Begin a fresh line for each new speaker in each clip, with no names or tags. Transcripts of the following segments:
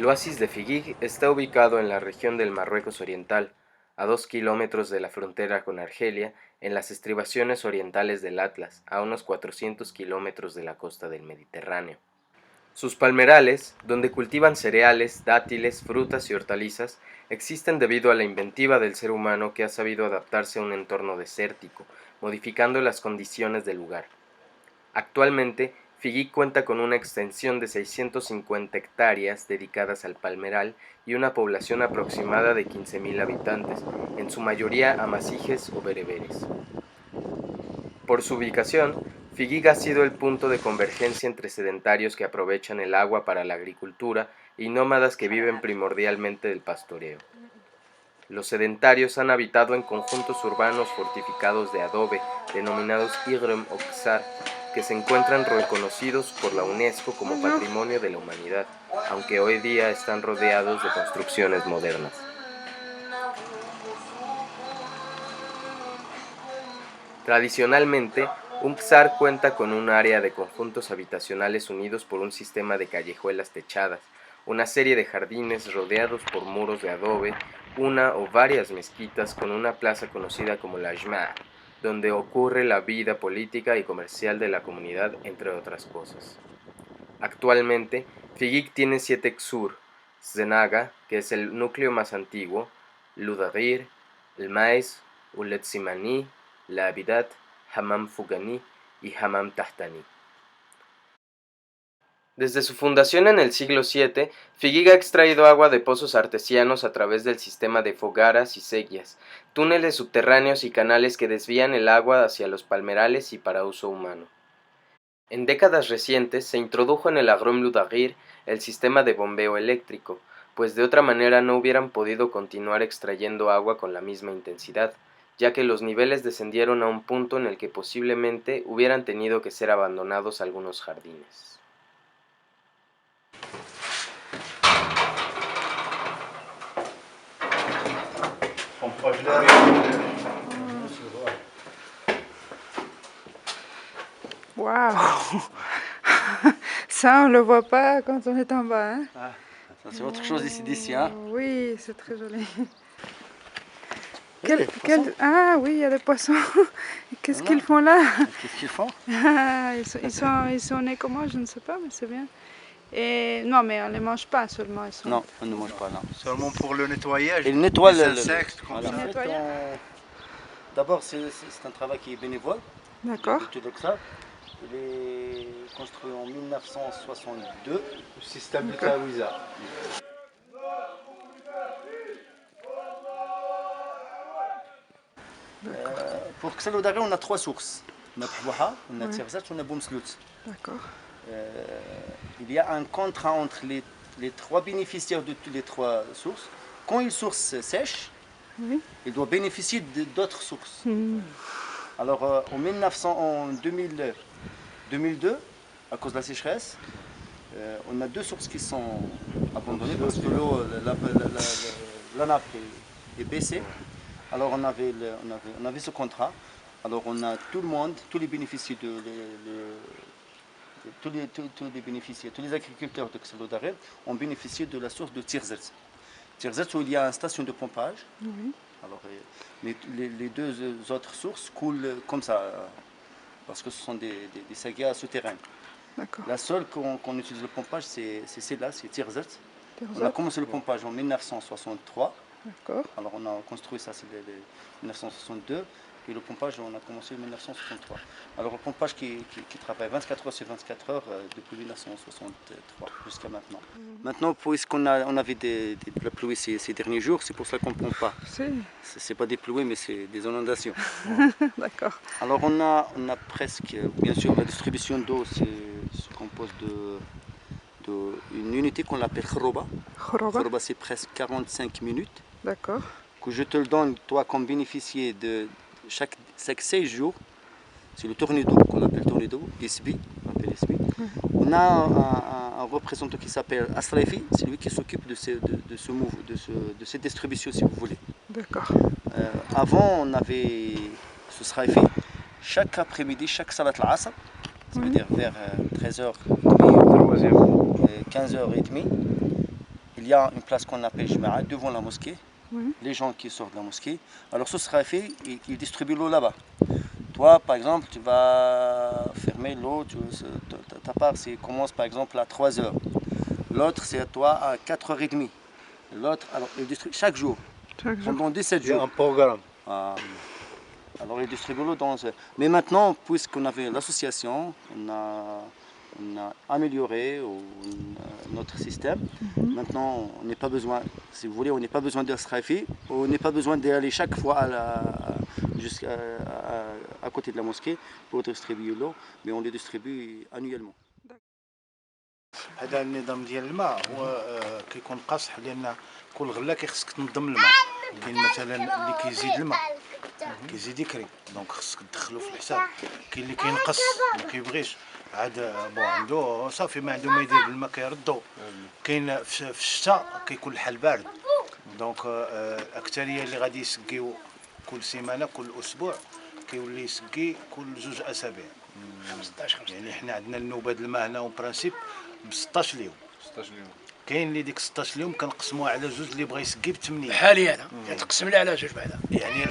El oasis de Figuig está ubicado en la región del Marruecos Oriental, a 2 kilómetros de la frontera con Argelia, en las estribaciones orientales del Atlas, a unos 400 kilómetros de la costa del Mediterráneo. Sus palmerales, donde cultivan cereales, dátiles, frutas y hortalizas, existen debido a la inventiva del ser humano que ha sabido adaptarse a un entorno desértico, modificando las condiciones del lugar. Actualmente, Figuig cuenta con una extensión de 650 hectáreas dedicadas al palmeral y una población aproximada de 15.000 habitantes, en su mayoría amasijes o bereberes. Por su ubicación, Figuig ha sido el punto de convergencia entre sedentarios que aprovechan el agua para la agricultura y nómadas que viven primordialmente del pastoreo. Los sedentarios han habitado en conjuntos urbanos fortificados de adobe, denominados Igrem o Ksar, que se encuentran reconocidos por la UNESCO como Patrimonio de la Humanidad, aunque hoy día están rodeados de construcciones modernas. Tradicionalmente, un Ksar cuenta con un área de conjuntos habitacionales unidos por un sistema de callejuelas techadas, una serie de jardines rodeados por muros de adobe, una o varias mezquitas con una plaza conocida como la Jma', donde ocurre la vida política y comercial de la comunidad, entre otras cosas. Actualmente, Figuig tiene 7 Ksur: Zenaga, que es el núcleo más antiguo, Ludagir, El Maiz, Ulet Simani, La Abidat, Hammam Fugani y Hammam Tahtani. Desde su fundación en el siglo VII, Figuig ha extraído agua de pozos artesianos a través del sistema de fogaras y seguias, túneles subterráneos y canales que desvían el agua hacia los palmerales y para uso humano. En décadas recientes se introdujo en el Agrom Ludagir el sistema de bombeo eléctrico, pues de otra manera no hubieran podido continuar extrayendo agua con la misma intensidad, ya que los niveles descendieron a un punto en el que posiblemente hubieran tenido que ser abandonados algunos jardines.
Waouh. Ça, on le voit pas quand on est en bas. Hein?
Ah, ça c'est autre chose d'ici, hein?
Oui, c'est très joli.
Ah
oui, il y a des poissons. Qu'est-ce
voilà.
qu'ils font là?
Qu'est-ce qu'ils font?
Ah, ils sont nés comment? Je ne sais pas, mais c'est bien. Et non, mais on ne les mange pas seulement. Ils sont...
Non, on ne mange pas, non.
Seulement pour le nettoyage.
Ils nettoient
les insectes comme
voilà.
ça.
En fait, d'abord, c'est un travail qui est bénévole.
D'accord.
Il est construit en 1962.
Le système de Tawiza.
Pour Ksar Ludagir, on a 3 sources. On a Pjouha, on a Tirzat, on a Boumslout.
D'accord.
Il y a un contrat entre les 3 bénéficiaires de toutes les 3 sources. Quand une source sèche, il doit bénéficier d'autres sources. Alors en 2002, à cause de la sécheresse, on a 2 sources qui sont abandonnées parce que l'eau, la nappe est baissée. Alors on avait ce contrat. Alors on a tout le monde, tous les bénéficiaires, tous les agriculteurs de Ksar Ludagir ont bénéficié de la source de Tirzat. Tirzat où il y a une station de pompage. Alors les 2 autres sources coulent comme ça, parce que ce sont des sagas souterraines. La seule qu'on utilise le pompage, c'est celle-là, c'est Tirzat. On a commencé le pompage en 1963.
D'accord.
Alors on a construit ça, c'est 1962. Et le pompage, on a commencé en 1963. Alors le pompage qui travaille 24 heures sur 24 heures depuis 1963 jusqu'à maintenant. Maintenant, puisqu'on avait de la pluie ces derniers jours, c'est pour ça qu'on ne pompe pas. C'est pas des pluies, mais c'est des inondations.
D'accord.
Alors on a presque, bien sûr, la distribution d'eau se compose d'une unité qu'on appelle Khoroba. Khoroba, c'est presque 45 minutes.
D'accord.
Que je te le donne, toi, comme bénéficiaire de chaque 16 jours, c'est le tourné-d'eau qu'on appelle tourné-d'eau, SB, on a un représentant qui s'appelle Asrafi, c'est lui qui s'occupe de cette distribution, si vous voulez.
D'accord.
Avant, on avait ce Srafi, chaque après-midi, chaque salat al-Asr, ça veut dire vers 13h30, 15h30, il y a une place qu'on appelle Jma'a devant la mosquée.
Oui.
Les gens qui sortent de la mosquée. Alors ce sera fait et ils distribuent l'eau là-bas. Toi, par exemple, tu vas fermer l'eau, ta part commence par exemple à 3 heures. L'autre, c'est à toi à 4h30. L'autre, alors il distribue chaque jour,
Chaque jour.
pendant 17
Il y a
jours.
un programme.
Ah. Alors il distribue l'eau dans... Mais maintenant, puisqu'on avait l'association, on a amélioré notre système. Maintenant, on n'est pas besoin, si vous voulez, on n'est pas besoin de Srafi, on n'est pas besoin d'aller chaque fois à côté de la mosquée pour distribuer l'eau, mais on les distribue annuellement.
هذا النظام ديال الماء هو كيكون قاصح لان كل غله كيخصك تنظم الماء. كاين مثلا اللي كيزيد الماء كيزيد يكري دونك خصك تدخلو في الحساب. كاين اللي كينقص ما كيبغيش عاد بون عنده صافي ما عنده ما يدير بالماء كيردو. كاين في الشتاء كيكون الحال بارد دونك الاكثريه اللي غادي يسقيو كل سيمانه كل اسبوع كيولي يسقي كل 2 أسابيع. 15 يعني حنا عندنا النوبه ديال الماء هنا اون برانسيب ب 16 يوم. 16 يوم كاين اللي ديك 16 يوم كنقسموها على 2 اللي بغى يسقي ب8
حاليا هذا تقسم لي على 2 بعدا.
يعني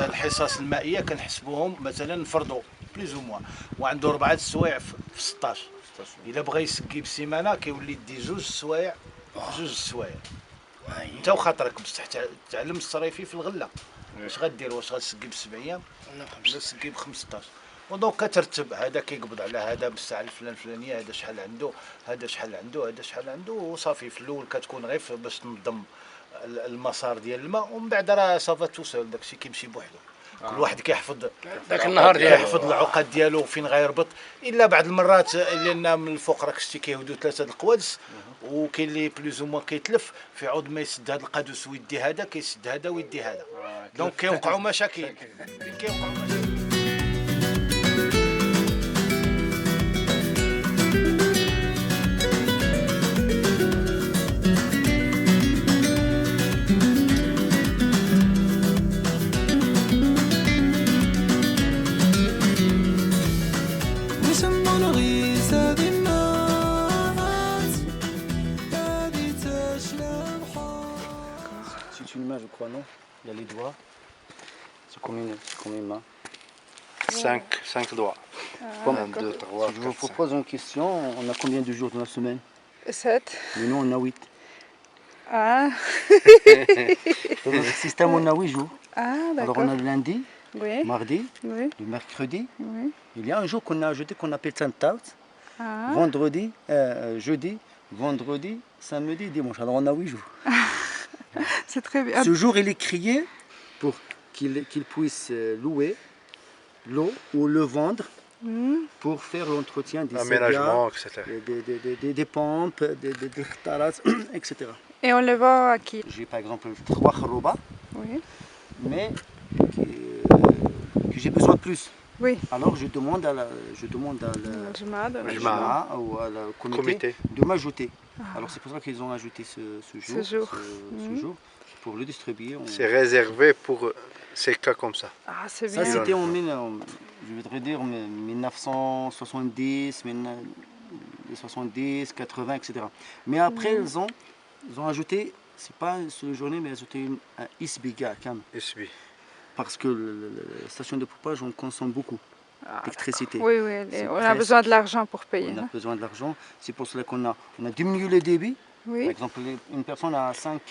الحصص المائيه كنحسبوهم مثلا نفرضوا بليز او موان وعنده 4 السوايع في 16 الا بغى يسقي بسيمانه كيولي يدي 2 السوايع 2 السوايع. انت وخاطرك بصح تعلم الصريفي في الغله واش غدير واش غتسقي ب7 ايام ولا تسقي ب15 ودونك كترتب هذا كيقبض على هذا بالساعه الفلانيه هذا شحال عنده هذا شحال عنده هذا شحال عنده وصافي. في الاول كتكون غير باش تنظم المسار ديال الماء ومن بعد راه صافا توصل داكشي كيمشي بوحدو. كل واحد كيحفظ
ذاك النهار ديالو
كيحفظ العقد ديالو فين غيربط. الا بعض المرات لان من الفوق راك شتي كيهودوا 3 القوادس وكاين اللي بلوز او موان كيتلف في عود ما يسد هذا القادوس ويدي هذا كيسد هذا ويدي هذا دونك كيوقعوا مشاكل.
C'est une main, je crois, non? Il y a les doigts. C'est combien de mains?
5 doigts. 1, 2, 3,
Si je vous propose une question, on a combien de jours dans la semaine?
7.
Mais nous, on a 8.
Ah,
Dans notre système, on a 8 jours.
ah
Alors,
d'accord.
on a le lundi,
Oui,
mardi,
oui,
le mercredi.
oui.
Il y a un jour qu'on a ajouté qu'on appelle Saint-Taut.
Ah,
Vendredi, jeudi, vendredi, samedi, dimanche. Alors, on a 8 jours.
c'est très bien.
Ce jour, il est crié pour qu'il puisse louer l'eau ou le vendre pour faire l'entretien des
aménagement, etc.
des pompes, des khtaras, etc.
Et on le vend à qui?
J'ai par exemple 3 kharouba,
Oui,
mais que j'ai besoin de plus.
oui.
Alors je demande à la
Jumad, oui.
Jama'a ou à la comité de m'ajouter. Alors c'est pour ça qu'ils ont ajouté ce jour
jour.
pour le distribuer.
C'est réservé pour ces cas comme ça.
Ah, c'est
Ça
bien.
c'était je voudrais dire 1970, 70, 80, etc. Mais après ils ont ajouté, c'est pas une seule journée, mais ils ont ajouté un isbiga quand même.
SB.
Parce que la station de pompage, on consomme beaucoup d'électricité.
Oui, oui,
C'est
on a
presque-
besoin de l'argent pour payer.
On a
hein.
besoin de l'argent. C'est pour cela qu'on a diminué le débit. Par
Oui,
exemple, une personne a 5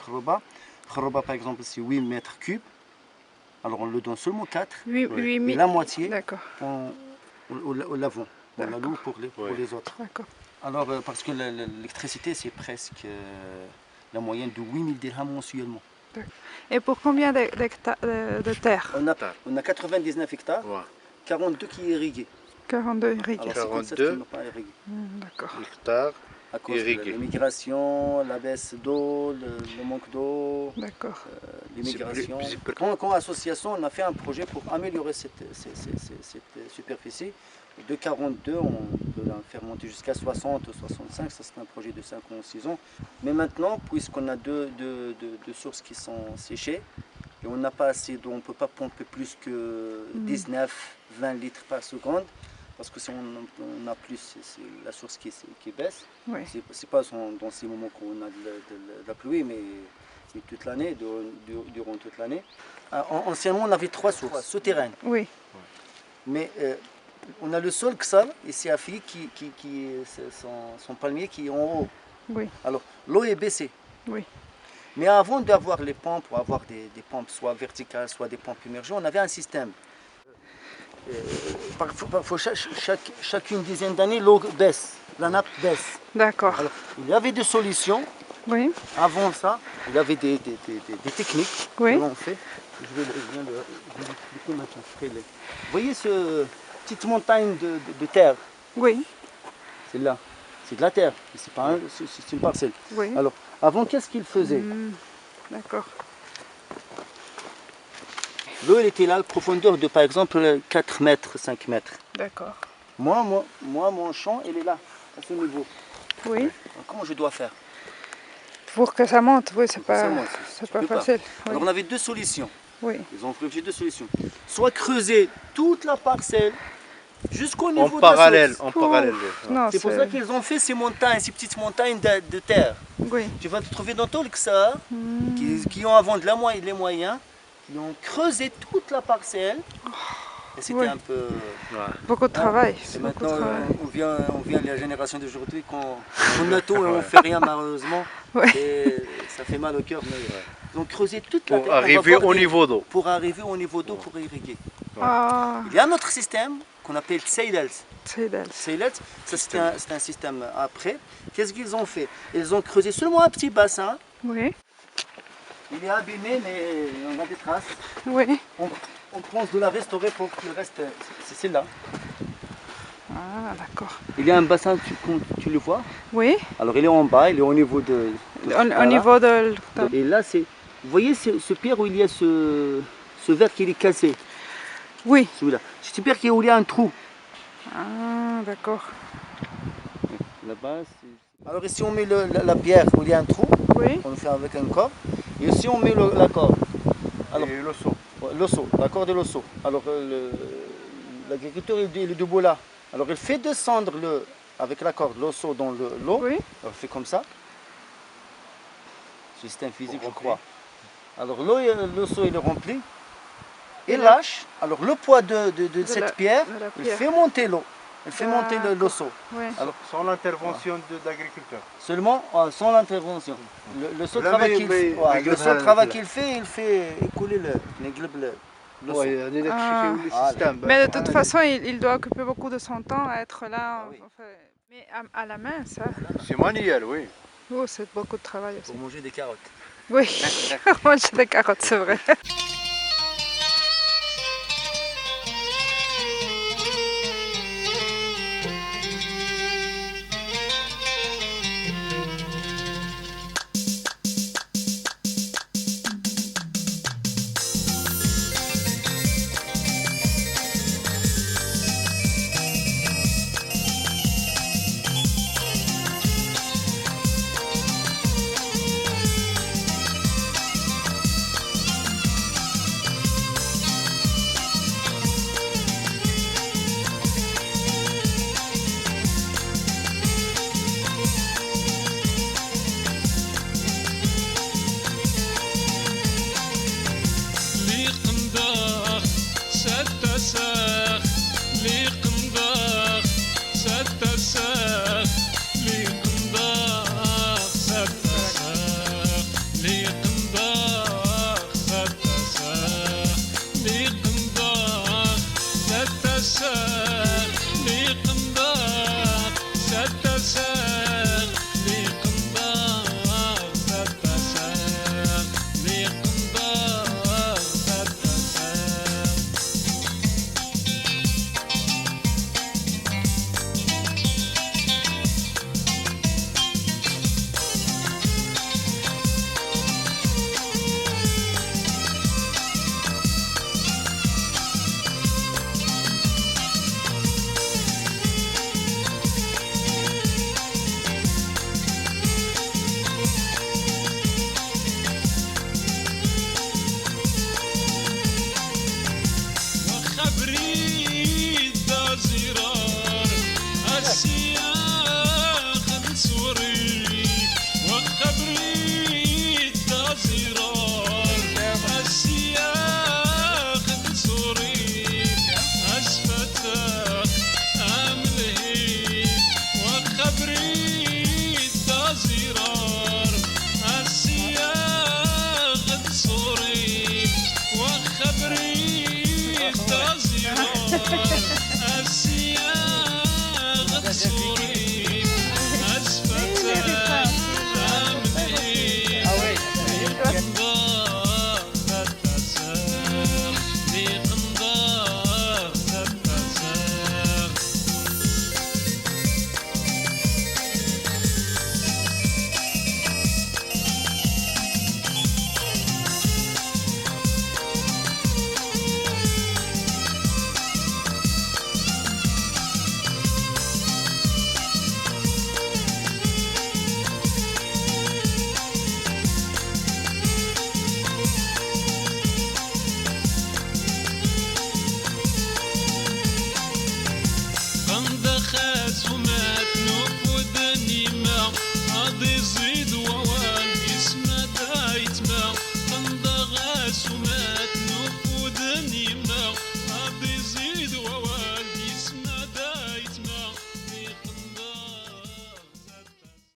repas. Repas, par exemple, c'est 8 mètres cubes. Alors on le donne seulement 4.
8
Et
000.
la moitié,
D'accord,
on l'avons. On la loue pour les autres.
d'accord.
Alors, parce que l'électricité, c'est presque la moyenne de 8 000 dirhams mensuellement.
Et pour combien de terre?
On a 99 hectares,
Ouais.
42 qui est irrigué.
42 irrigués.
Alors 57
42.
qui n'ont pas irrigué.
D'accord.
Hectares.
À cause de
Irrigué.
l'immigration, la baisse d'eau, le manque d'eau,
D'accord.
l'immigration.
C'est plus-
Comme association, on a fait un projet pour améliorer cette superficie. De 42, on peut la faire monter jusqu'à 60 ou 65, ça c'est un projet de 5 ou 6 ans. Mais maintenant, puisqu'on a deux sources qui sont séchées, et on n'a pas assez d'eau, on ne peut pas pomper plus que 19-20 litres par seconde, parce que si on a plus, c'est la source qui baisse.
Oui.
C'est pas dans ces moments qu'on a de la pluie, mais toute l'année, durant toute l'année. Anciennement, on avait 3 sources souterraines.
Oui.
Mais on a le sol Ksal, ici à Fili, son palmier qui est en haut.
Oui.
Alors, l'eau est baissée.
Oui.
Mais avant d'avoir les pompes, ou avoir des pompes soit verticales, soit des pompes immergées, on avait un système. Parfois, chacune dizaine d'années, l'eau baisse, la nappe baisse.
D'accord.
Alors, il y avait des solutions.
Oui.
Avant ça, il y avait des techniques
Oui.
que l'on fait. Je viens de vous expliquer maintenant. Vous voyez cette petite montagne de terre?
Oui.
C'est là. C'est de la terre. C'est pas c'est une parcelle.
Oui.
Alors, avant, qu'est-ce qu'ils faisaient?
D'accord.
L'eau, elle était là, la profondeur de, par exemple, 4 mètres, 5 mètres.
D'accord.
Moi, mon champ, il est là, à ce niveau.
Oui.
Alors, comment je dois faire?
Pour que ça monte, oui, c'est
Pour que ça
pas,
monte,
c'est
tu
pas
peux pas.
facile.
Alors,
Oui.
on avait 2 solutions.
Oui.
Ils ont privilégié 2 solutions. Soit creuser toute la parcelle jusqu'au niveau
En
de la
parallèle,
source.
en parallèle.
Non,
C'est pour ça qu'ils ont fait ces montagnes, ces petites montagnes de terre.
Oui.
Tu vas te trouver dans tout le Ksar, qui ont avant les moyens, qui ont creusé toute la parcelle. Et c'était
Ouais.
un peu...
Beaucoup de travail.
Et
C'est beaucoup de
maintenant,
travail.
on vient de la génération d'aujourd'hui, on a tout et on ne fait rien malheureusement.
Ouais.
Et ça fait mal au cœur. Mais ils ont creusé toute la
Pour
terre. On va
arriver
voir
au niveau d'eau.
Pour arriver au niveau d'eau pour irriguer.
Ah,
Il y a un autre système qu'on appelle Tseilels.
c'est belle.
Seilets, ça c'est un système après. Qu'est-ce qu'ils ont fait? Ils ont creusé seulement un petit bassin.
Oui.
Il est abîmé, mais on a des traces.
Oui.
On pense de la restaurer pour que le reste, c'est celle-là.
Ah, d'accord.
Il y a un bassin, tu le vois.
Oui.
Alors il est en bas, il est au niveau de...
Au niveau de...
Et là, c'est... Vous voyez ce pierre où il y a ce verre qui est cassé?
Oui.
Celui-là. C'est ce pierre où il y a un trou.
Ah, d'accord.
Là-bas, c'est... Alors ici, on met la pierre où il y a un trou.
Oui.
On le fait avec un corps. Et ici, on met la corde. Alors,
Et le seau.
l'osso, la corde de l'osso. Alors, l'agriculteur, il est debout là. Alors, il fait descendre avec la corde l'osso dans l'eau.
Oui.
Alors, il fait comme ça. Système physique, je
Rempli.
crois. Alors, l'osso, il est rempli. Il lâche. Alors, le poids de cette pierre,
de la
il
pierre.
fait monter l'eau. Il fait monter
D'accord.
l'osso.
Oui.
Alors,
Sans l'intervention de l'agriculteur.
seulement sans l'intervention. Le seul
Là,
travail
mais-
qu'il
mais-
fait, ouais,
mais-
le seul
mais-
travail
mais-
qu'il fait, il fait écouler l'osso.
Oui, on est
Ah.
le
Ah,
système.
Mais de toute façon, il doit occuper beaucoup de son temps à être là.
Ah oui.
Enfin, mais à la main, ça,
C'est manuel, oui.
oh, c'est beaucoup de travail aussi.
Pour manger des carottes.
Oui, manger des carottes, c'est vrai.